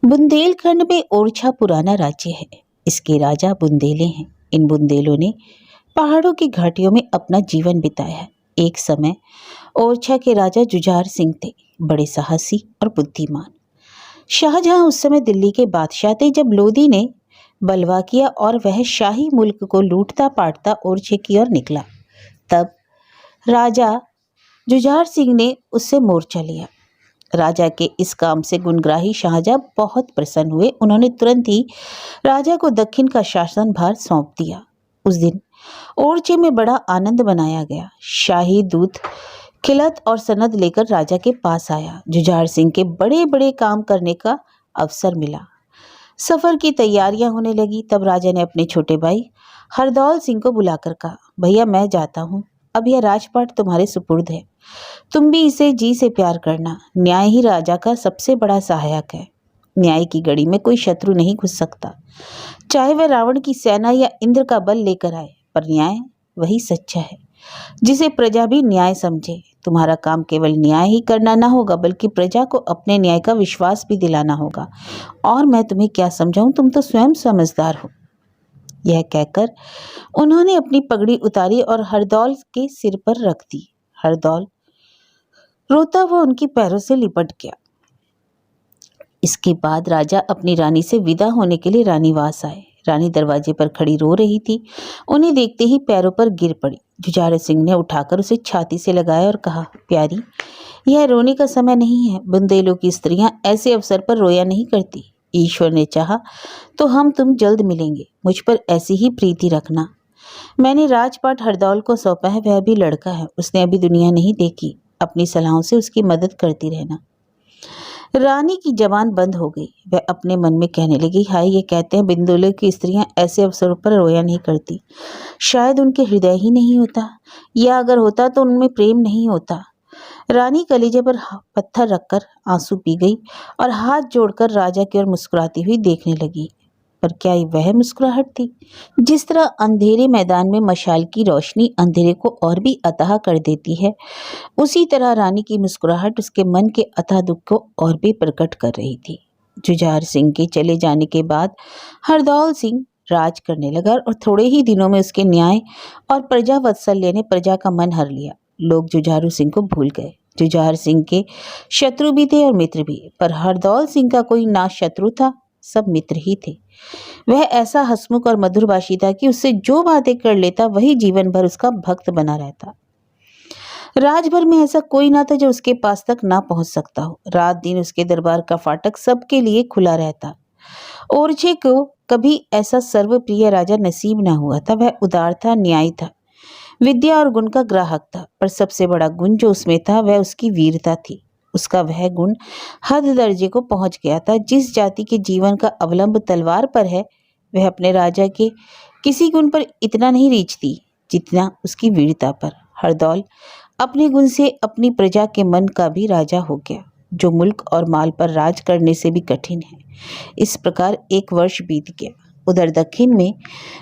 बुंदेलखंड में ओरछा पुराना राज्य है। इसके राजा बुंदेले हैं। इन बुंदेलों ने पहाड़ों की घाटियों में अपना जीवन बिताया है। एक समय ओरछा के राजा जुझार सिंह थे, बड़े साहसी और बुद्धिमान। शाहजहां उस समय दिल्ली के बादशाह थे जब लोदी ने बलवा किया और वह शाही मुल्क को लूटता पाटता ओरछे की ओर निकला। तब राजा जुझार सिंह ने उससे मोर्चा लिया। राजा के इस काम से गुणग्राही शाहजहां बहुत प्रसन्न हुए। उन्होंने तुरंत ही राजा को दक्षिण का शासन भार सौंप दिया। उस दिन ओरछे में बड़ा आनंद मनाया गया। शाही दूत खिलत और सनद लेकर राजा के पास आया। जुझार सिंह के बड़े बड़े काम करने का अवसर मिला। सफर की तैयारियां होने लगी। तब राजा ने अपने छोटे भाई हरदौल सिंह को बुलाकर कहा, भैया मैं जाता हूँ, अब यह राजपाट तुम्हारे सुपुर्द है। तुम भी इसे जी से प्यार करना। न्याय ही राजा का सबसे बड़ा सहायक है। न्याय की गड़ी में कोई शत्रु नहीं घुस सकता, चाहे वह रावण की सेना या इंद्र का बल लेकर आए। पर न्याय वही सच्चा है जिसे प्रजा भी न्याय समझे। तुम्हारा काम केवल न्याय ही करना ना होगा, बल्कि प्रजा को अपने न्याय का विश्वास भी दिलाना होगा। और मैं तुम्हें क्या समझाऊं, तुम तो स्वयं समझदार हो। यह कहकर उन्होंने अपनी पगड़ी उतारी और हरदौल के सिर पर रख दी। हरदौल रोता हुआ उनके पैरों से लिपट गया। इसके बाद राजा अपनी रानी से विदा होने के लिए रानीवास आए। रानी दरवाजे पर खड़ी रो रही थी। उन्हें देखते ही पैरों पर गिर पड़ी। जुझार सिंह ने उठाकर उसे छाती से लगाया और कहा, प्यारी, यह रोने का समय नहीं है। बुंदेलों की स्त्रियां ऐसे अवसर पर रोया नहीं करती। ईश्वर ने चाहा तो हम तुम जल्द मिलेंगे। मुझ पर ऐसी ही प्रीति रखना। मैंने राजपाट हरदौल को सौंपा है। वह भी लड़का है, उसने अभी दुनिया नहीं देखी। अपनी सलाहों से उसकी मदद करती रहना। रानी की जबान बंद हो गई। वह अपने मन में कहने लगी, हाय, ये कहते हैं बुंदेलों की स्त्रियां ऐसे अवसरों पर रोया नहीं करती। शायद उनके हृदय ही नहीं होता, या अगर होता तो उनमें प्रेम नहीं होता। रानी कलेजे पर पत्थर रखकर आंसू पी गई और हाथ जोड़कर राजा की ओर मुस्कुराती हुई देखने लगी। पर क्या वह मुस्कुराहट थी? जिस तरह अंधेरे मैदान में मशाल की रोशनी अंधेरे को और भी अतः कर देती है, उसी तरह रानी की मुस्कुराहट उसके मन के अथाह दुख को और भी प्रकट कर रही थी। जुझार सिंह के चले जाने के बाद हरदौल सिंह राज करने लगा और थोड़े ही दिनों में उसके न्याय और प्रजा वात्सल्य ने प्रजा का मन हर लिया। लोग जुझारू सिंह को भूल गए। जुझार सिंह के शत्रु भी थे और मित्र भी, पर हरदौल सिंह का कोई ना शत्रु था, सब मित्र ही थे। वह ऐसा हंसमुख और मधुरभाषी था कि उससे जो बातें कर लेता वही जीवन भर उसका भक्त बना रहता। राजभर में ऐसा कोई ना था जो उसके पास तक ना पहुंच सकता हो। रात दिन उसके दरबार का फाटक सबके लिए खुला रहता। ओरछे को कभी ऐसा सर्वप्रिय राजा नसीब ना हुआ था। वह उदार था, न्यायी था, विद्या और गुण का ग्राहक था। पर सबसे बड़ा गुण जो उसमें था वह उसकी वीरता थी। उसका वह गुण हद दर्जे को पहुंच गया था। जिस जाति के जीवन का अवलंब तलवार पर है, वह अपने राजा के किसी गुण पर इतना नहीं रीझती जितना उसकी वीरता पर। हरदौल अपने गुण से अपनी प्रजा के मन का भी राजा हो गया, जो मुल्क और माल पर राज करने से भी कठिन है। इस प्रकार एक वर्ष बीत गया। उधर दक्षिण में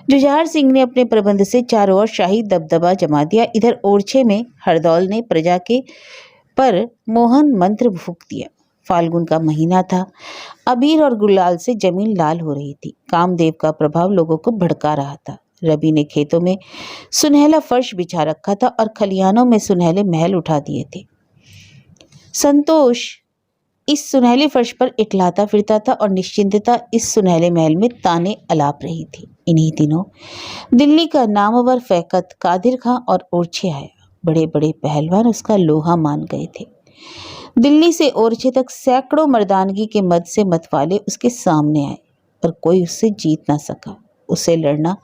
जुझार सिंह ने अपने प्रबंध से चारों ओर शाही दबदबा जमा दिया। इधर ओरछे में हरदौल ने प्रजा के पर मोहन मंत्र फूंक दिया। फाल्गुन का महीना था। अबीर और गुलाल से जमीन लाल हो रही थी। कामदेव का प्रभाव लोगों को भड़का रहा था। रवि ने खेतों में सुनहला फर्श बिछा रखा था और खलिहानों में सुनहले महल उठा दिए थे। संतोष इस सुनहले फर्श पर इटलाता फिरता था और निश्चिंतता इस सुनहले महल में ताने अलाप रही थी। इन्हीं दिनों दिल्ली का नामवर फैकत कादिर खां और ओरछे आया। बड़े बड़े पहलवान उसका लोहा मान गए थे। दिल्ली से ओरछे तक सैकड़ों मर्दानगी के मद से मतवाले उसके सामने आए, पर कोई उससे जीत ना सका। उसे लड़ना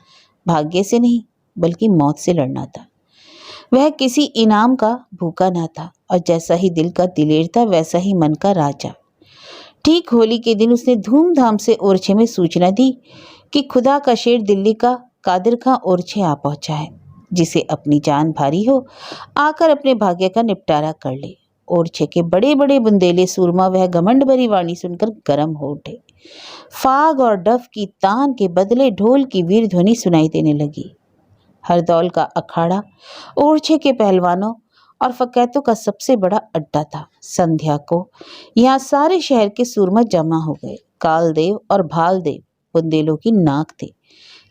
भाग्य से नहीं बल्कि मौत से लड़ना था। वह किसी इनाम का भूखा ना था और जैसा ही दिल का दिलेर था वैसा ही मन का राजा। ठीक होली के दिन उसने धूमधाम से ओरछे में सूचना दी कि खुदा का शेर दिल्ली का कादिर खां ओरछे आ पहुंचा है। जिसे अपनी जान भारी हो आकर अपने भाग्य का निपटारा कर ले। ओरछे के बड़े बड़े बुंदेले सूरमा वह घमंड भरी वाणी सुनकर गर्म हो उठे। फाग और डफ की तान के बदले ढोल की वीर ध्वनि सुनाई देने लगी। हरदौल का अखाड़ा ओरछे के पहलवानों और फकैतों का सबसे बड़ा अड्डा था। संध्या को यहाँ सारे शहर के सूरमा जमा हो गए। कालदेव और भालदेव बुंदेलों की नाक थे।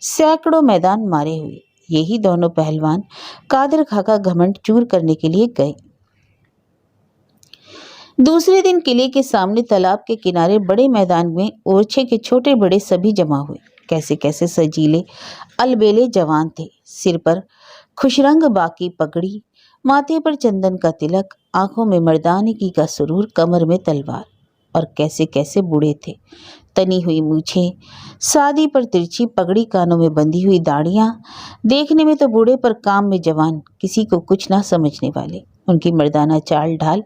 सैकड़ों मैदान मारे हुए यही दोनों पहलवान कादर खां का घमंड चूर करने के लिए गए। दूसरे दिन किले के सामने तालाब के किनारे बड़े मैदान में ओरछे के छोटे बड़े सभी जमा हुए। कैसे कैसे सजीले अलबेले जवान थे, सिर पर खुशरंग बाकी पगड़ी, माथे पर चंदन का तिलक, आंखों में मर्दानगी का सुरूर, कमर में तलवार। और कैसे कैसे बूढ़े थे, तनी हुई मूछें, शादी पर तिरछी पगड़ी, कानों में बंधी हुई दाढ़ियां, देखने में तो बूढ़े पर काम में जवान, किसी को कुछ ना समझने वाले। उनकी मर्दाना चाल ढाल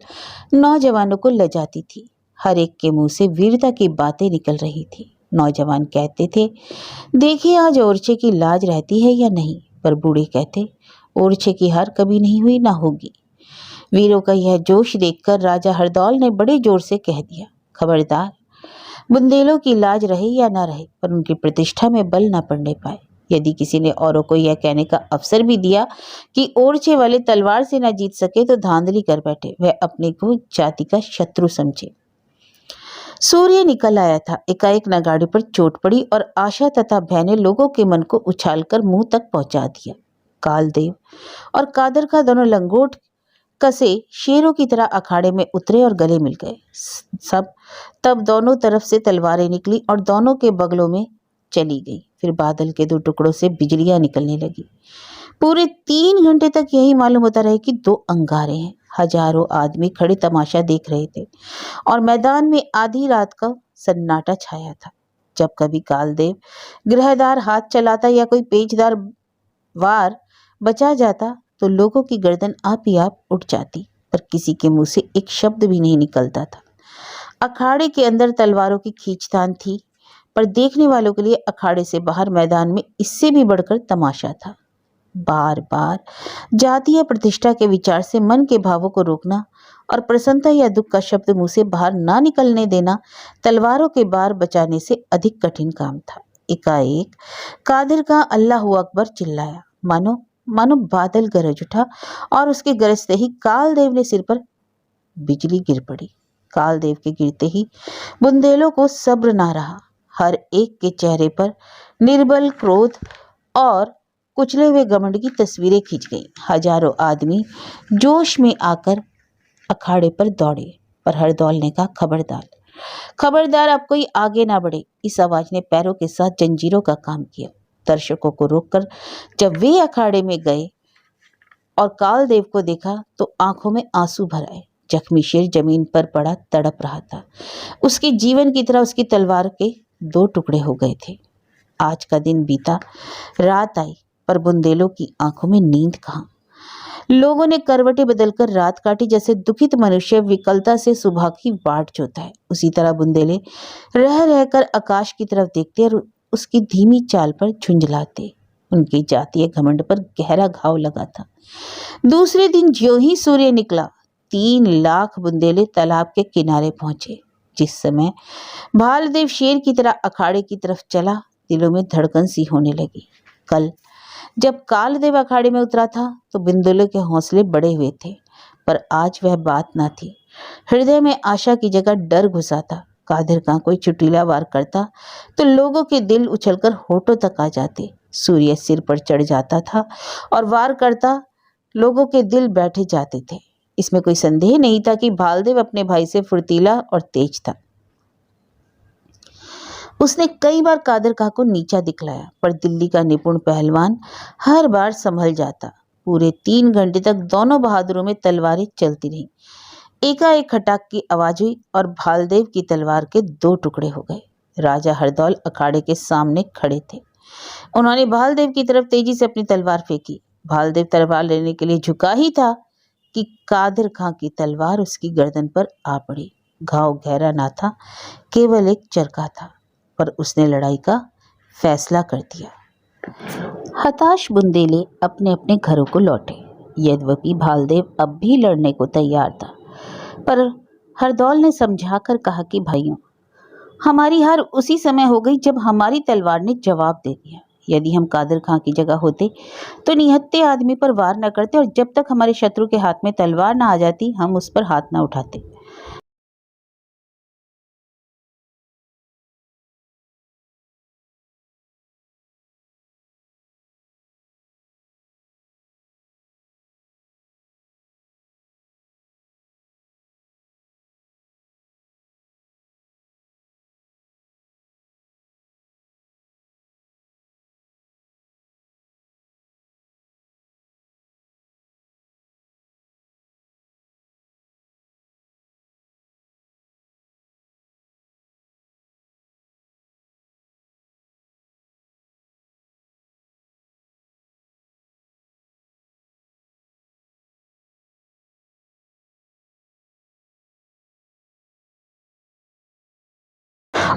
नौजवानों को लजाती थी। हर एक के मुंह से वीरता की बातें निकल रही थी। नौजवान कहते थे, देखिए आज ओरछे की लाज रहती है या नहीं, पर बूढ़े कहते, ओरछे की हार कभी नहीं हुई ना होगी। वीरों का यह जोश देखकर राजा हरदौल ने बड़े जोर से कह दिया, खबरदार, बुंदेलों की लाज रहे या ना रहे, पर उनकी प्रतिष्ठा में बल ना पड़ने पाए। यदि किसी ने औरों को यह कहने का अवसर भी दिया कि ओरछे वाले तलवार से ना जीत सके तो धांधली कर बैठे, वह अपने को जाति का शत्रु समझे। सूर्य निकल आया था। एकाएक नगाड़े पर चोट पड़ी और आशा तथा भय ने लोगों के मन को उछालकर मुंह तक पहुंचा दिया। कालदेव और कादर का दोनों लंगोट कसे शेरों की तरह अखाड़े में उतरे और गले मिल गए। सब तब दोनों तरफ से तलवारें निकली और दोनों के बगलों में चली गई। फिर बादल के दो टुकड़ों से बिजलियां निकलने लगी। पूरे 3 घंटे तक यही मालूम होता रहे कि 2 अंगारे हैं। हजारों आदमी खड़े तमाशा देख रहे थे और मैदान में आधी रात का सन्नाटा छाया था। जब कभी कालदेव गृहदार हाथ चलाता या कोई पेचदार वार बचा जाता तो लोगों की गर्दन आप ही आप उठ जाती, पर किसी के मुंह से एक शब्द भी नहीं निकलता था। अखाड़े के अंदर तलवारों की खींचतान थी, पर देखने वालों के लिए अखाड़े से बाहर मैदान में इससे भी बढ़कर तमाशा था। बार बार जातीय प्रतिष्ठा के विचार से मन के भावों को रोकना और प्रसन्नता या दुख का शब्द मुंह से बाहर ना निकलने देना तलवारों के बार बचाने से अधिक कठिन काम था। एकाएक कादिर का अल्लाहू अकबर चिल्लाया, मानो मानो बादल गरज उठा और उसके गरजते ही कालदेव ने सिर पर बिजली गिर पड़ी। कालदेव के गिरते ही बुंदेलों को सब्र ना रहा। हर एक के चेहरे पर निर्बल क्रोध और कुचले हुए घमंड की तस्वीरें खिंच गईं। हजारों आदमी जोश में आकर अखाड़े पर दौड़े, पर हरदौल ने कहा, खबरदार, खबरदार, अब कोई आगे ना बढ़े। इस आवाज ने पैरों के साथ जंजीरों का काम किया। दर्शकों को रोककर जब वे अखाड़े में गए और कालदेव को देखा तो आंखों में आंसू भर आए। जख्मी शेर जमीन पर पड़ा तड़प रहा था। उसके जीवन की तरह उसकी तलवार के 2 टुकड़े हो गए थे। आज का दिन बीता, रात आई, पर बुंदेलों की आंखों में नींद कहाँ। लोगों ने करवटें बदलकर रात काटी। जैसे दुखित मनुष्य विकलता से सुबह की बाट जोता है, उसी तरह बुंदेले रह रहकर आकाश की तरफ देखते और उसकी धीमी चाल पर झुंझलाते। उनकी जातीय घमंड पर गहरा घाव लगा था। दूसरे दिन ज्यों ही सूर्य निकला, 3 लाख बुंदेले तालाब के किनारे पहुंचे। जिस समय भालदेव शेर की तरह अखाड़े की तरफ चला, दिलों में धड़कन सी होने लगी। कल जब कालदेव अखाड़े में उतरा था तो बुंदेलों के हौसले बढ़े हुए थे, पर आज वह बात ना थी। हृदय में आशा की जगह डर घुसा था। कादिर खां कोई चुटीला वार करता तो लोगों के दिल उछलकर होठों तक आ जाते। सूर्य सिर पर चढ़ जाता था और वार करता, लोगों के दिल बैठे जाते थे। इसमें कोई संदेह नहीं था कि भालदेव अपने भाई से फुर्तीला और तेज था। उसने कई बार कादिर खां को नीचा दिखलाया, पर दिल्ली का निपुण पहलवान हर बार संभल जाता। पूरे 3 घंटे तक दोनों बहादुरों में तलवारें चलती रहीं। एकाएक खटाक की आवाज हुई और भालदेव की तलवार के 2 टुकड़े हो गए। राजा हरदौल अखाड़े के सामने खड़े थे। उन्होंने भालदेव की तरफ तेजी से अपनी तलवार फेंकी। भालदेव तलवार लेने के लिए झुका ही था कि कादिर खां की तलवार उसकी गर्दन पर आ पड़ी। घाव गहरा ना था, केवल एक चरखा था, पर उसने लड़ाई का फैसला कर दिया। हताश बुंदेले अपने अपने घरों को लौटे। यद्यपि भालदेव अब भी लड़ने को तैयार था, पर हरदौल ने समझाकर कहा कि भाइयों, हमारी हार उसी समय हो गई जब हमारी तलवार ने जवाब दे दिया। यदि हम कादिर खां की जगह होते तो निहत्थे आदमी पर वार न करते और जब तक हमारे शत्रु के हाथ में तलवार न आ जाती हम उस पर हाथ न उठाते।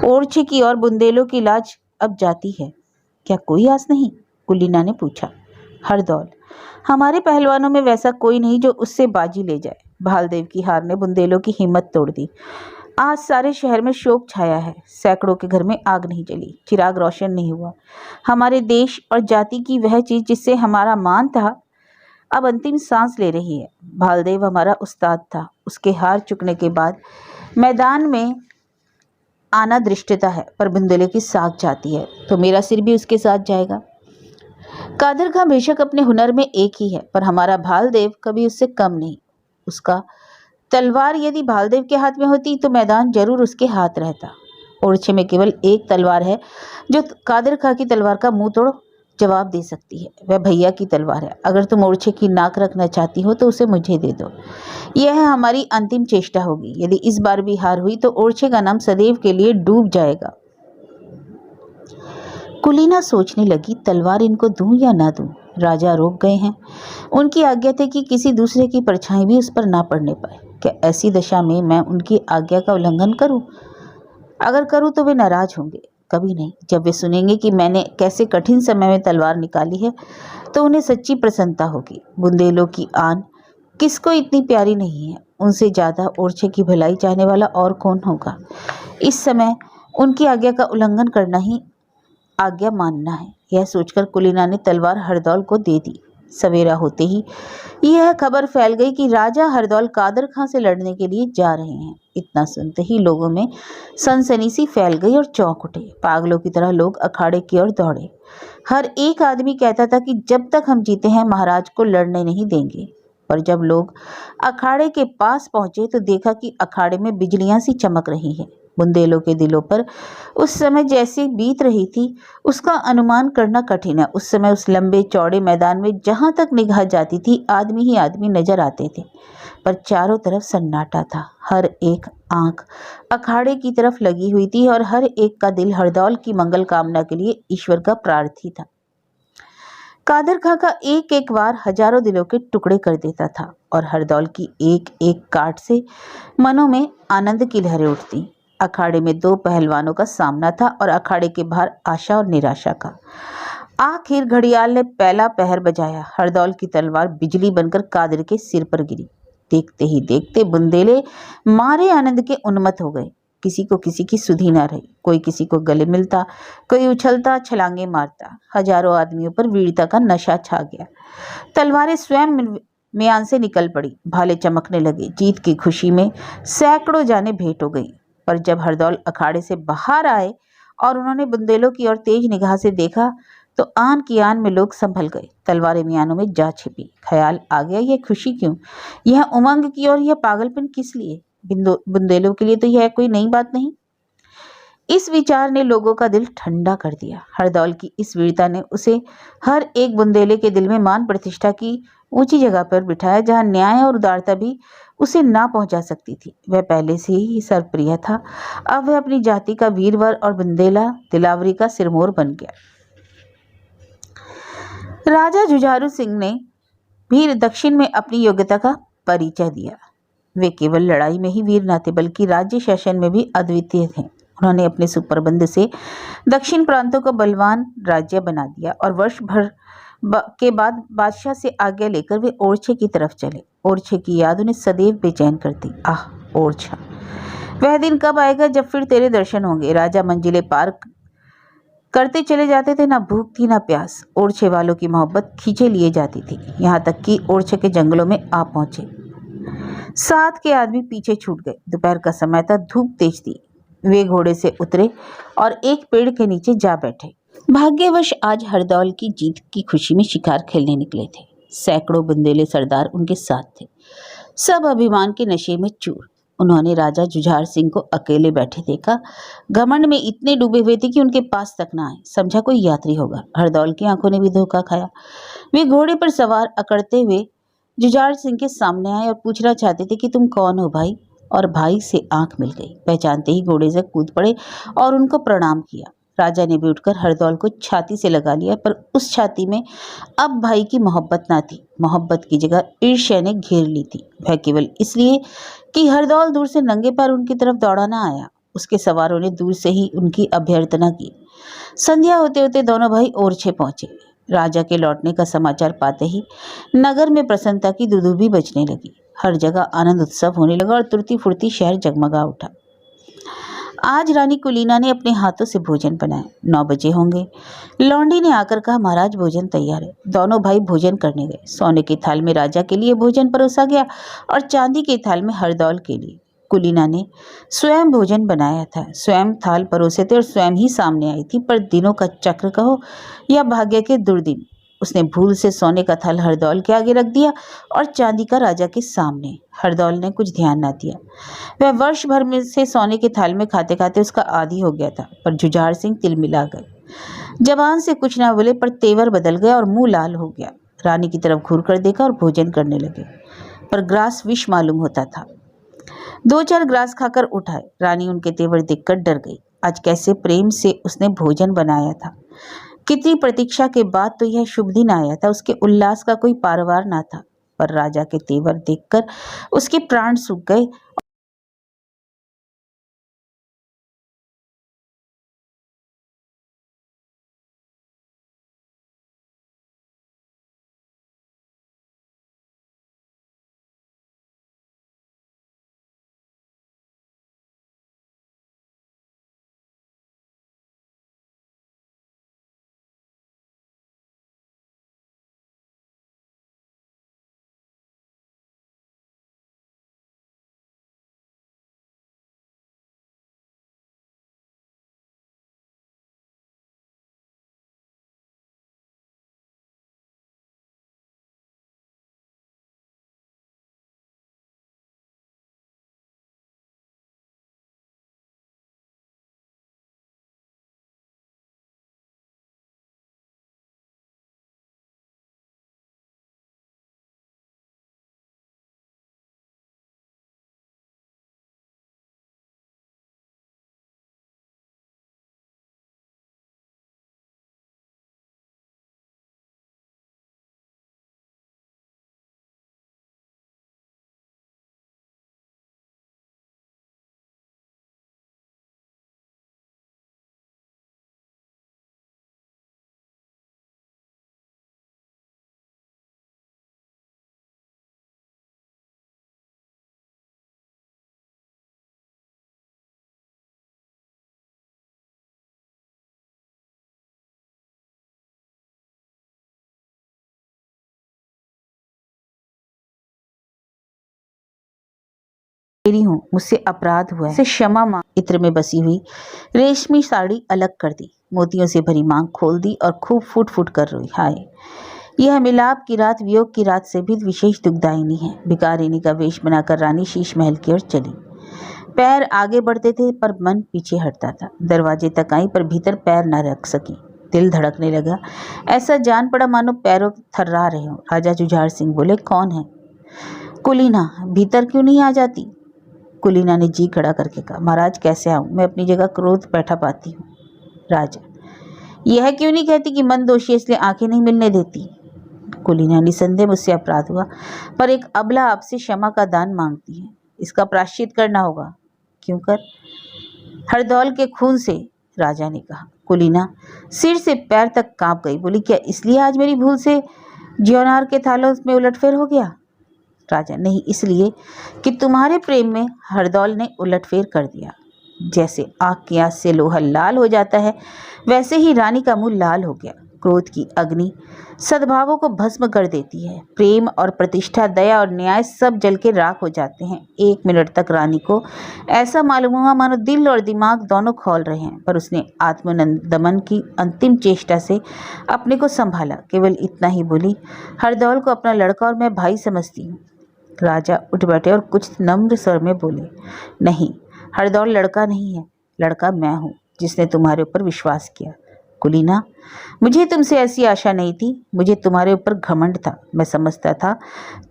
ओरछे की और बुंदेलों की लाज अब जाती है। क्या कोई आस नहीं? कुलीना ने पूछा। हरदौल, हमारे पहलवानों में वैसा कोई नहीं जो उससे बाजी ले जाए। भालदेव की हार ने बुंदेलों की हिम्मत तोड़ दी। आज सारे शहर में शोक छाया है। सैकड़ों के घर में आग नहीं जली, चिराग रोशन नहीं हुआ। हमारे देश और जाति की वह चीज जिससे हमारा मान था, अब अंतिम सांस ले रही है। भालदेव हमारा उस्ताद था। उसके हार चुकने के बाद मैदान में आना दृष्टता है, पर बुंदेले की साख जाती है तो मेरा सिर भी उसके साथ जाएगा। कादर खां बेशक अपने हुनर में एक ही है, पर हमारा भालदेव कभी उससे कम नहीं। उसका तलवार यदि भालदेव के हाथ में होती तो मैदान जरूर उसके हाथ रहता। ओरछे में केवल एक तलवार है जो कादर खां की तलवार का मुंह तोड़ जवाब दे सकती है। वह भैया की तलवार है। अगर तुम ओरछे की नाक रखना चाहती हो तो उसे मुझे दे दो। यह हमारी अंतिम चेष्टा होगी। यदि इस बार भी हार हुई तो ओरछे का नाम सदैव के लिए डूब जाएगा। कुलीना सोचने लगी, तलवार इनको दूं या ना दूं। राजा रोक गए हैं। उनकी आज्ञा थी कि किसी दूसरे की परछाई भी उस पर ना पड़ने पाए। क्या ऐसी दशा में मैं उनकी आज्ञा का उल्लंघन करूं? अगर करूं तो वे नाराज होंगे। कभी नहीं। जब वे सुनेंगे कि मैंने कैसे कठिन समय में तलवार निकाली है तो उन्हें सच्ची प्रसन्नता होगी। बुंदेलों की आन किसको इतनी प्यारी नहीं है? उनसे ज्यादा ओरछे की भलाई चाहने वाला और कौन होगा? इस समय उनकी आज्ञा का उल्लंघन करना ही आज्ञा मानना है। यह सोचकर कुलीना ने तलवार हरदौल को दे दी। सवेरा होते ही यह खबर फैल गई कि राजा हरदौल कादर खां से लड़ने के लिए जा रहे हैं। इतना सुनते ही लोगों में सनसनी सी फैल गई और चौंक उठे। पागलों की तरह लोग अखाड़े की ओर दौड़े। हर एक आदमी कहता था कि जब तक हम जीते हैं महाराज को लड़ने नहीं देंगे। पर जब लोग अखाड़े के पास पहुंचे तो देखा कि अखाड़े में बिजलियां सी चमक रही हैं। बुंदेलों के दिलों पर उस समय जैसी बीत रही थी उसका अनुमान करना कठिन है। उस समय उस लंबे चौड़े मैदान में जहां तक निगाह जाती थी आदमी ही आदमी नजर आते थे, पर चारों तरफ सन्नाटा था। हर एक आंख अखाड़े की तरफ लगी हुई थी और हर एक का दिल हरदौल की मंगल कामना के लिए ईश्वर का प्रार्थी था। कादर खां का एक एक वार हजारों दिलों के टुकड़े कर देता था और हरदौल की एक एक काट से मनों में आनंद की लहरें उठती। अखाड़े में दो पहलवानों का सामना था और अखाड़े के बाहर आशा और निराशा का। आखिर घड़ियाल ने पहला पहर बजाया। हरदौल की तलवार बिजली बनकर कादर के सिर पर गिरी। देखते ही देखते बुंदेले मारे आनंद के उन्मत्त हो गए। किसी को किसी की सुधि न रही। कोई किसी को गले मिलता, कोई उछलता छलांगे मारता। हजारों आदमियों पर वीरता का नशा छा गया। तलवारें स्वयं म्यान से निकल पड़ी। भाले चमकने लगे। जीत की खुशी में सैकड़ों जानें भेंट हो गई। पर जब हरदौल अखाड़े से बाहर आए और उन्होंने बुंदेलों की ओर तेज निगाह से देखा तो आन की आन में लोग संभल गए। तलवारें मियानों में जा छिपी। ख्याल आ गया, यह खुशी क्यों, यह उमंग की और यह पागलपन किस लिए? बुंदेलों के लिए तो यह कोई नई बात नहीं। इस विचार ने लोगों का दिल ठंडा कर दिया। हरदौल की इस वीरता ने उसे हर एक बुंदेले के दिल में मान प्रतिष्ठा की ऊंची जगह पर बिठाया, जहां न्याय और उदारता भी उसे ना पहुंचा सकती थी। वह पहले से ही सर्वप्रिय था। अब वह अपनी जाति का वीरवर और बुंदेला दिलावरी का सिरमौर बन गया। राजा जुझारू सिंह ने भी दक्षिण में अपनी योग्यता का परिचय दिया। वे केवल लड़ाई में ही वीर न थे बल्कि राज्य शासन में भी अद्वितीय थे। उन्होंने अपने सुप्रबंध से दक्षिण प्रांतों को बलवान राज्य बना दिया और वर्ष भर के बाद बादशाह से आज्ञा लेकर वे ओरछे की तरफ चले। ओरछे की याद उन्हें सदैव बेचैन करती। आह ओरछा, वह दिन कब आएगा जब फिर तेरे दर्शन होंगे। राजा मंजिलें पार करते चले जाते थे, ना भूख थी ना प्यास। ओरछे वालों की मोहब्बत खींचे लिए जाती थी, यहाँ तक कि ओरछे के जंगलों में आ पहुंचे। साथ के आदमी पीछे छूट गए। दोपहर का समय था, धूप तेज थी। वे घोड़े से उतरे और एक पेड़ के नीचे जा बैठे। भाग्यवश आज हरदौल की जीत की खुशी में शिकार खेलने निकले थे। सैकड़ों बुंदेले सरदार उनके साथ थे, सब अभिमान के नशे में चूर। उन्होंने राजा जुझार सिंह को अकेले बैठे देखा। घमंड में इतने डूबे हुए थे कि उनके पास तक ना आए। समझा कोई यात्री होगा। हरदौल की आंखों ने भी धोखा खाया। वे घोड़े पर सवार अकड़ते हुए जुझार सिंह के सामने आए और पूछना चाहते थे कि तुम कौन हो भाई? और भाई से आंख मिल गई। पहचानते ही घोड़े से कूद पड़े और उनको प्रणाम किया। राजा ने भी उठकर हरदौल को छाती से लगा लिया, पर उस छाती में अब भाई की मोहब्बत ना थी। मोहब्बत की जगह ईर्ष्या ने घेर ली थी। वह केवल इसलिए कि हरदौल दूर से नंगे पैर उनकी तरफ दौड़ा ना आया। उसके सवारों ने दूर से ही उनकी अभ्यर्थना की। संध्या होते होते दोनों भाई ओरछे पहुंचे। राजा के लौटने का समाचार पाते ही नगर में प्रसन्नता की दुदुभी बजने लगी। हर जगह आनंद उत्सव होने लगा और तुरती फुर्ती शहर जगमगा उठा। आज रानी कुलीना ने अपने हाथों से भोजन बनाया। 9 बजे होंगे। लौंडी ने आकर कहा, महाराज भोजन तैयार है। दोनों भाई भोजन करने गए। सोने के थाल में राजा के लिए भोजन परोसा गया और चांदी के थाल में हरदौल के लिए। कुलीना ने स्वयं भोजन बनाया था, स्वयं थाल परोसे थे और स्वयं ही सामने आई थी। पर दिनों का चक्र कहो या भाग्य के दुर्दिन, उसने भूल से सोने का थाल हरदौल के आगे रख दिया और चांदी का राजा के सामने। हरदौल ने कुछ ध्यान न दिया। वह वर्ष भर में से सोने के थाल में खाते खाते उसका आदी हो गया था। पर जुझार सिंह तिलमिला गए। जबान से कुछ ना बोले पर तेवर बदल गया और मुंह लाल हो गया। रानी की तरफ घूर कर देखा और भोजन करने लगे, पर ग्रास विष मालूम होता था। 2-4 ग्रास खाकर उठाए। रानी उनके तेवर देखकर डर गई। आज कैसे प्रेम से उसने भोजन बनाया था। कितनी प्रतीक्षा के बाद तो यह शुभ दिन आया था। उसके उल्लास का कोई पारवार ना था। पर राजा के तेवर देखकर उसके प्राण सूख गए। मेरी हूँ, मुझसे अपराध हुआ है, से क्षमा मांग। इत्र में बसी हुई रेशमी साड़ी अलग कर दी, मोतियों से भरी मांग खोल दी और खूब फूट फूट कर रोई। हाय, यह मिलाप की रात वियोग की रात से भी विशेष दुखदायिनी है। भिकारिनी का वेश बनाकर रानी शीश महल की ओर चली। पैर आगे बढ़ते थे पर मन पीछे हटता था। दरवाजे तक आई पर भीतर पैर न रख सकी। दिल धड़कने लगा। ऐसा जान पड़ा मानो पैरों थर्रा रहे हो। राजा जुझार सिंह बोले, कौन है? कुलीना, भीतर क्यों नहीं आ जाती? कुलीना ने जी खड़ा करके कहा, महाराज कैसे आऊं? मैं अपनी जगह क्रोध बैठा पाती हूँ। राजा, यह क्यों नहीं कहती कि मन दोषी इसलिए आंखें नहीं मिलने देती? कुलीना, निसंदेह मुझसे अपराध हुआ, पर एक अबला आपसे क्षमा का दान मांगती है। इसका प्रायश्चित करना होगा। क्यों कर? हरदौल के खून से, राजा ने कहा। कुलीना सिर से पैर तक कांप गई। बोली, क्या इसलिए आज मेरी भूल से ज्योनार के थालों में उलटफेर हो गया? राजा, नहीं, इसलिए कि तुम्हारे प्रेम में हरदौल ने उलटफेर कर दिया। जैसे आग की आंच से लोहा लाल हो जाता है, वैसे ही रानी का मुंह लाल हो गया। क्रोध की अग्नि सद्भावों को भस्म कर देती है। प्रेम और प्रतिष्ठा, दया और न्याय सब जल के राख हो जाते हैं। 1 मिनट तक रानी को ऐसा मालूम हुआ मानो दिल और दिमाग दोनों खौल रहे हैं, पर उसने आत्मदमन की अंतिम चेष्टा से अपने को संभाला। केवल इतना ही बोली, हरदौल को अपना लड़का और मैं भाई समझती हूँ। राजा उठ बैठे और कुछ नम्र स्वर में बोले, नहीं, हरदौल लड़का नहीं है, लड़का मैं हूँ जिसने तुम्हारे ऊपर विश्वास किया। कुलीना, मुझे तुमसे ऐसी आशा नहीं थी। मुझे तुम्हारे ऊपर घमंड था। मैं समझता था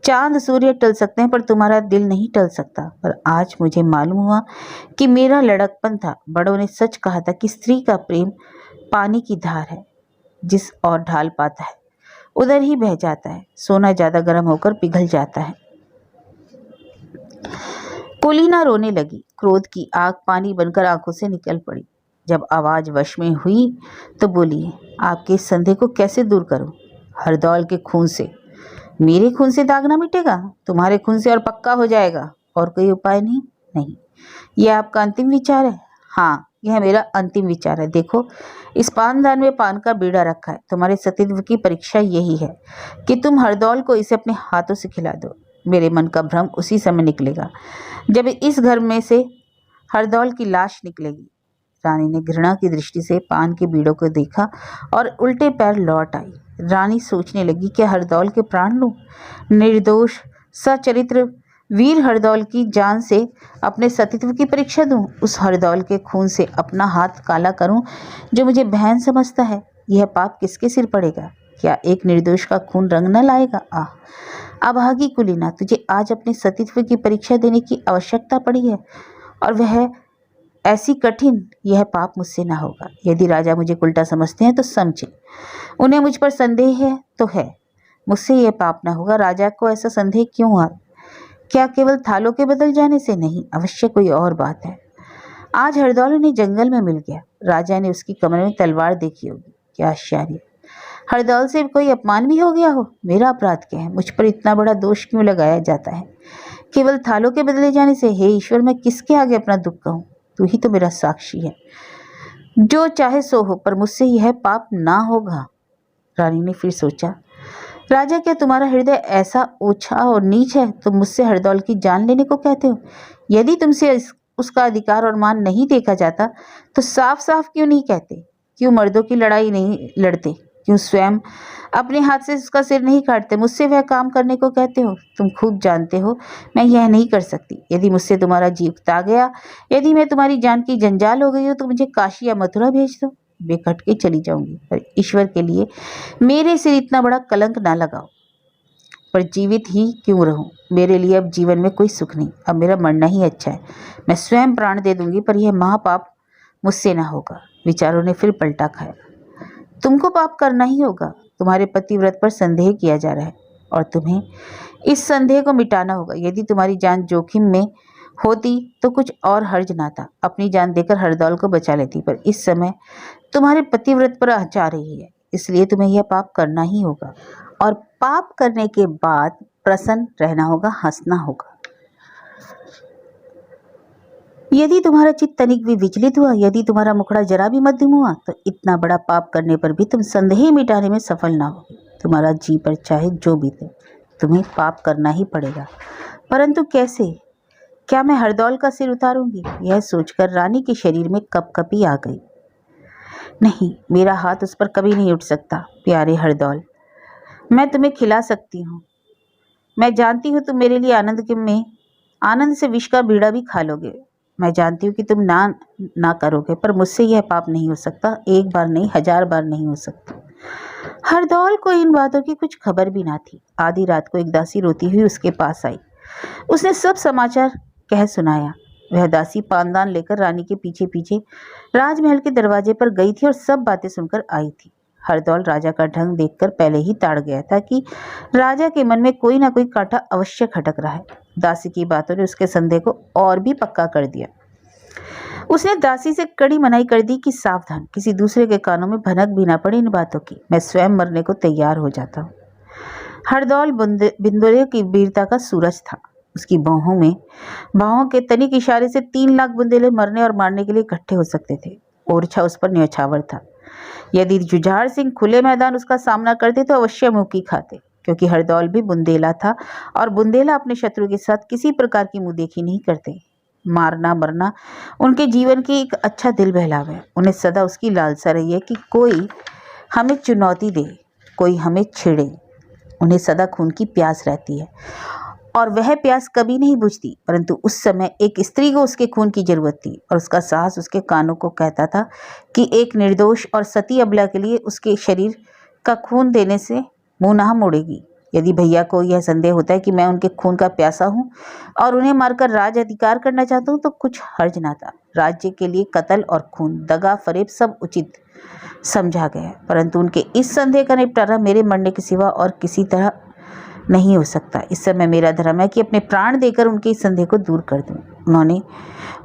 चांद सूर्य टल सकते हैं पर तुम्हारा दिल नहीं टल सकता। पर आज मुझे मालूम हुआ कि मेरा लड़कपन था। बड़ों ने सच कहा था कि स्त्री का प्रेम पानी की धार है, जिस और ढाल पाता है उधर ही बह जाता है। सोना ज़्यादा गर्म होकर पिघल जाता है। कुलीना रोने लगी। क्रोध की आग पानी बनकर आंखों से निकल पड़ी। जब आवाज वश में हुई तो बोली, आपके इस संदेह को कैसे दूर करूं? हरदौल के खून से। मेरे खून से दाग ना मिटेगा, तुम्हारे खून से और पक्का हो जाएगा। और कोई उपाय नहीं? नहीं। यह आपका अंतिम विचार है? हाँ, यह मेरा अंतिम विचार है। देखो, इस पानदान में पान का बीड़ा रखा है। तुम्हारे सतीत्व की परीक्षा यही है कि तुम हरदौल को इसे अपने हाथों से खिला दो। मेरे मन का भ्रम उसी समय निकलेगा जब इस घर में से हरदौल की लाश निकलेगी। रानी ने घृणा की दृष्टि से पान के बीड़ों को देखा और उल्टे पैर लौट आई। रानी सोचने लगी कि हरदौल के प्राण लूं, निर्दोष सचरित्र वीर हरदौल की जान से अपने सतीत्व की परीक्षा दूं, उस हरदौल के खून से अपना हाथ काला करूं जो मुझे बहन समझता है। यह पाप किसके सिर पड़ेगा? क्या एक निर्दोष का खून रंग न लाएगा? अभागी कुलीना, तुझे आज अपने सतीत्व की परीक्षा देने की आवश्यकता पड़ी है, और वह ऐसी कठिन। यह पाप मुझसे ना होगा। यदि राजा मुझे उल्टा समझते हैं तो समझे, उन्हें मुझ पर संदेह है तो है। मुझसे यह पाप ना होगा। राजा को ऐसा संदेह क्यों हुआ? क्या केवल थालों के बदल जाने से? नहीं, अवश्य कोई और बात है। आज हरदौल उन्हें जंगल में मिल गया। राजा ने उसकी कमर में तलवार देखी होगी। क्या आश्चर्य! हरदौल से कोई अपमान भी हो गया हो। मेरा अपराध क्या है? मुझ पर इतना बड़ा दोष क्यों लगाया जाता है केवल थालों के बदले जाने से? हे ईश्वर, मैं किसके आगे अपना दुख कहूँ? तू ही तो मेरा साक्षी है। जो चाहे सो हो, पर मुझसे यह पाप ना होगा। रानी ने फिर सोचा, राजा, क्या तुम्हारा हृदय ऐसा ओछा और नीच है? तुम मुझसे हरदौल की जान लेने को कहते हो? यदि तुमसे उसका अधिकार और मान नहीं देखा जाता तो साफ साफ क्यों नहीं कहते? क्यों मर्दों की लड़ाई नहीं लड़ते? क्यों स्वयं अपने हाथ से उसका सिर नहीं काटते? मुझसे वह काम करने को कहते हो? तुम खूब जानते हो मैं यह नहीं कर सकती। यदि मुझसे तुम्हारा जी उकता गया, यदि मैं तुम्हारी जान की जंजाल हो गई हो, तो मुझे काशी या मथुरा भेज दो। बेकट के चली जाऊंगी, पर ईश्वर के लिए मेरे सिर इतना बड़ा कलंक ना लगाओ। पर जीवित ही क्यों रहूं? मेरे लिए अब जीवन में कोई सुख नहीं। अब मेरा मरना ही अच्छा है। मैं स्वयं प्राण दे दूंगी, पर यह महापाप मुझसे ना होगा। विचारों ने फिर पलटा खाया। तुमको पाप करना ही होगा। तुम्हारे पतिव्रत पर संदेह किया जा रहा है और तुम्हें इस संदेह को मिटाना होगा। यदि तुम्हारी जान जोखिम में होती तो कुछ और हर्ज ना था। अपनी जान देकर हरदौल को बचा लेती, पर इस समय तुम्हारे पतिव्रत पर आँच आ रही है, इसलिए तुम्हें यह पाप करना ही होगा। और पाप करने के बाद प्रसन्न रहना होगा, हंसना होगा। यदि तुम्हारा चित्त तनिक भी विचलित हुआ, यदि तुम्हारा मुखड़ा जरा भी मध्यम हुआ, तो इतना बड़ा पाप करने पर भी तुम संदेह मिटाने में सफल ना होगे। तुम्हारा जी पर चाहे जो बीते, तुम्हें पाप करना ही पड़ेगा। परंतु कैसे? क्या मैं हरदौल का सिर उतारूंगी? यह सोचकर रानी के शरीर में कपकपी आ गई। नहीं, मेरा हाथ उस पर कभी नहीं उठ सकता। प्यारे हरदौल, मैं तुम्हें खिला सकती हूँ। मैं जानती हूँ तुम मेरे लिए आनंद से विष का बीड़ा भी खा लोगे। मैं जानती हूँ कि तुम ना करोगे, पर मुझसे यह पाप नहीं हो सकता। एक बार नहीं, 1000 बार नहीं हो सकता। हरदौल को इन बातों की कुछ खबर भी ना थी। आधी रात को एक दासी रोती हुई उसके पास आई। उसने सब समाचार कह सुनाया। वह दासी पानदान लेकर रानी के पीछे पीछे राजमहल के दरवाजे पर गई थी और सब बातें सुनकर आई थी। हरदौल राजा का ढंग देखकर पहले ही ताड़ गया था कि राजा के मन में कोई ना कोई कांटा अवश्य खटक रहा है। दासी की बातों ने उसके संदेह को और भी पक्का कर दिया। उसने दासी से कड़ी मनाही कर दी कि सावधान, किसी दूसरे के कानों में भनक भी ना पड़े इन बातों की। मैं स्वयं मरने को तैयार हो जाता हूँ। हरदौल बिंदुओं की वीरता का सूरज था। उसकी बाहों के तनिक इशारे से 3 लाख बुंदेले मरने और मारने के लिए इकट्ठे हो सकते थे। ओरछा उस पर न्यौछावर था। यदि जुझार सिंह खुले मैदान उसका सामना करते तो अवश्य मुंह की खाते, क्योंकि हरदौल भी बुंदेला था और बुंदेला अपने शत्रु के साथ किसी प्रकार की मुंह देखी नहीं करते। मारना मरना उनके जीवन की एक अच्छा दिल बहलावा है। उन्हें सदा उसकी लालसा रही है कि कोई हमें चुनौती दे, कोई हमें छेड़े। उन्हें सदा खून की प्यास रहती है और वह प्यास कभी नहीं बुझती। परंतु उस समय एक स्त्री को उसके खून की जरूरत थी और उसका साहस उसके कानों को कहता था कि एक निर्दोष और सती अबला के लिए उसके शरीर का खून देने से मुंह ना मोड़ेगी। यदि भैया को यह संदेह होता है कि मैं उनके खून का प्यासा हूँ और उन्हें मारकर राज अधिकार करना चाहता हूँ, तो कुछ हर्ज ना था। राज्य के लिए कत्ल और खून, दगा फरेब सब उचित समझा गया, परंतु उनके इस संदेह का निपटारा मेरे मरने के सिवा और किसी तरह नहीं हो सकता। इस समय मेरा धर्म है कि अपने प्राण देकर उनके इस संदेह को दूर कर दूं। उन्होंने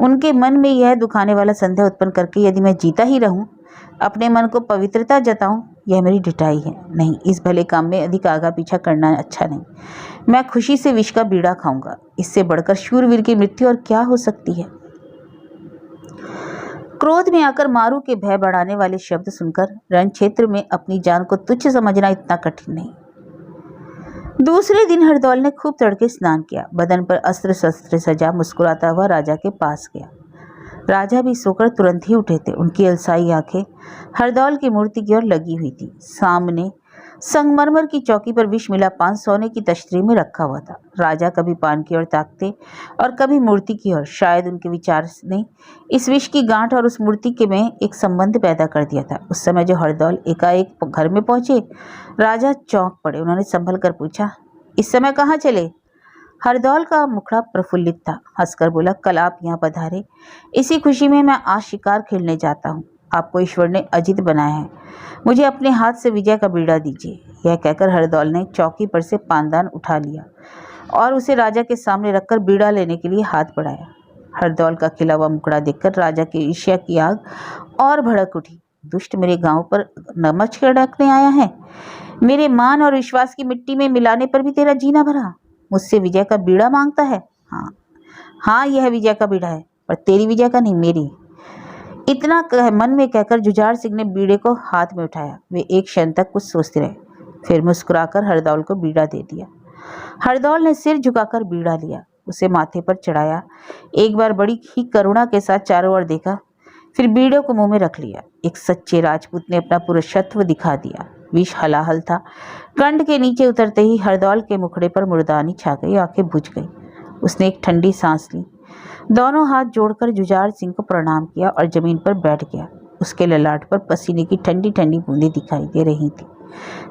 उनके मन में यह दुखाने वाला संदेह उत्पन्न करके यदि मैं जीता ही रहूं, अपने मन को पवित्रता जताऊं, यह मेरी ढिठाई है। नहीं, इस भले काम में अधिक आगा पीछा करना अच्छा नहीं। मैं खुशी से विष का बीड़ा खाऊंगा। इससे बढ़कर शूरवीर की मृत्यु और क्या हो सकती है। क्रोध में आकर मारू के भय बढ़ाने वाले शब्द सुनकर रण क्षेत्र में अपनी जान को तुच्छ समझना इतना कठिन नहीं। दूसरे दिन हरदौल ने खूब तड़के स्नान किया, बदन पर अस्त्र शस्त्र सजा मुस्कुराता हुआ राजा के पास गया। राजा भी सोकर तुरंत ही उठे थे। उनकी अलसाई आंखें हरदौल की मूर्ति की ओर लगी हुई थी। सामने संगमरमर की चौकी पर विष मिला पान सोने की तश्तरी में रखा हुआ था। राजा कभी पान की ओर ताकते और कभी मूर्ति की ओर। शायद उनके विचार ने इस विष की गांठ और उस मूर्ति के में एक संबंध पैदा कर दिया था। उस समय जो हरदौल एकाएक घर में पहुंचे, राजा चौंक पड़े। उन्होंने संभल कर पूछा, इस समय कहाँ चले? हरदौल का मुखड़ा प्रफुल्लित था। हंसकर बोला, कल आप यहाँ पधारे, इसी खुशी में मैं आज शिकार खेलने जाता हूँ। आपको ईश्वर ने अजित बनाया है, मुझे अपने हाथ से विजय का बीड़ा दीजिए। यह कहकर हरदौल ने चौकी पर से पानदान उठा लिया और उसे राजा के सामने रखकर बीड़ा लेने के लिए हाथ बढ़ाया। हरदौल का खिला हुआ मुखड़ा देखकर राजा की ईर्ष्या की आग और भड़क उठी। दुष्ट, मेरे गांव पर नमक छिड़कने आया है? मेरे मान और विश्वास की मिट्टी में मिलाने पर भी तेरा जीना भरा? मुझसे विजय का बीड़ा मांगता है? हाँ, यह विजय का बीड़ा है, पर तेरी विजय का नहीं, मेरी। इतना मन में कहकर जुझार सिंह ने बीड़े को हाथ में उठाया। वे एक क्षण तक कुछ सोचते रहे, फिर मुस्कुराकर हरदौल को बीड़ा दे दिया। हरदौल ने सिर झुकाकर बीड़ा लिया, उसे माथे पर चढ़ाया। एक बार बड़ी ही करुणा के साथ चारों ओर देखा, फिर बीड़े को मुंह में रख लिया। एक सच्चे राजपूत ने अपना पुरुषत्व दिखा दिया। विष हलाहल था। कंठ के नीचे उतरते ही हरदौल के मुखड़े पर मुर्दानी छा गई, आंखें बुझ गई। उसने एक ठंडी सांस ली, दोनों हाथ जोड़कर जुझार सिंह को प्रणाम किया और जमीन पर बैठ गया। उसके ललाट पर पसीने की ठंडी ठंडी बूंदें दिखाई दे रही थी।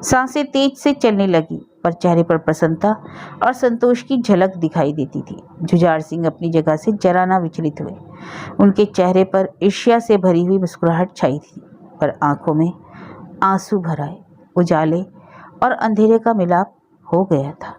सांसें तेज से चलने लगी, पर चेहरे पर प्रसन्नता और संतोष की झलक दिखाई देती थी। जुझार सिंह अपनी जगह से जरा ना विचलित हुए। उनके चेहरे पर ईर्ष्या से भरी हुई मुस्कुराहट छाई थी, पर आंखों में आंसू भर आए। उजाले और अंधेरे का मिलाप हो गया था।